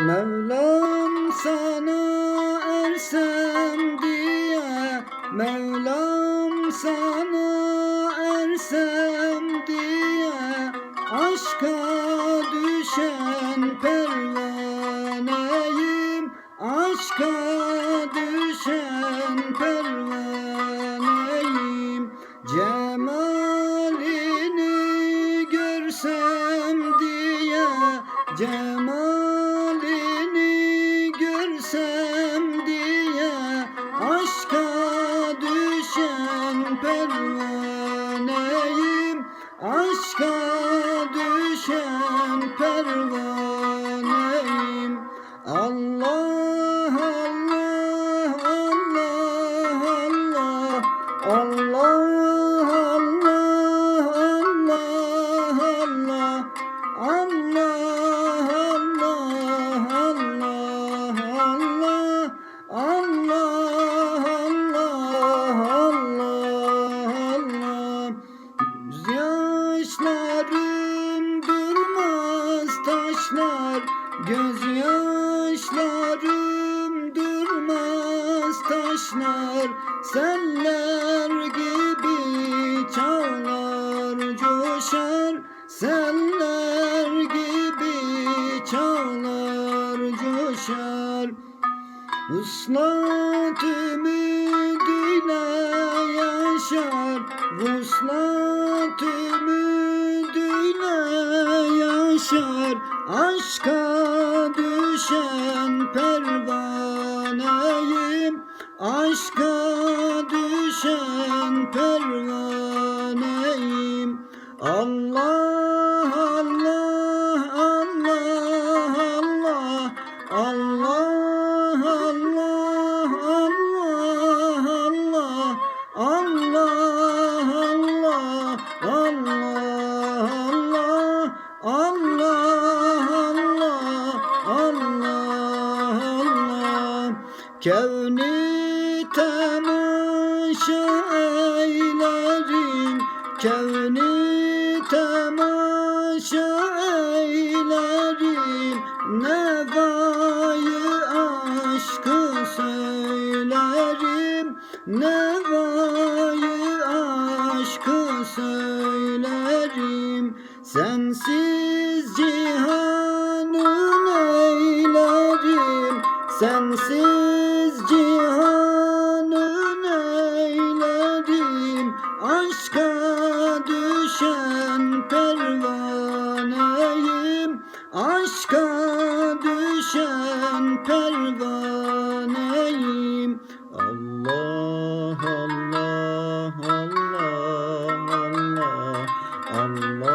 Mevlam sana ersem diye, Mevlam sana ersem diye, aşka düşen pervaneyim, aşka düşen pervaneyim. Cemalini görsem diye, cemalini görsem diye, aşka düşen pervaneyim, aşka düşen pervaneyim. Allah Allah Allah Allah, Allah Allah Allah, Allah Gözyaşlarım durmaz taşlar, gözyaşlarım durmaz taşlar, seller gibi çağlar coşar, seller gibi çağlar coşar. Vuslat ümidine yaşar, vuslat ümidine yaşar, aşka düşen pervaneyim, aşka düşen pervaneyim. Allah Allah Allah Allah, Allah Allah Allah Allah, Allah Allah Allah, Allah Allah. Kevni temaşa eylerim, kevni temaşa eylerim, nevayı aşkı söylerim, nevayı aşkı söylerim. Sensiz cihanın eylerim, sensiz cihanın eylerim, aşka düşen pervaneyim, aşka düşen pervaneyim. Allah Allah Allah Allah, Allah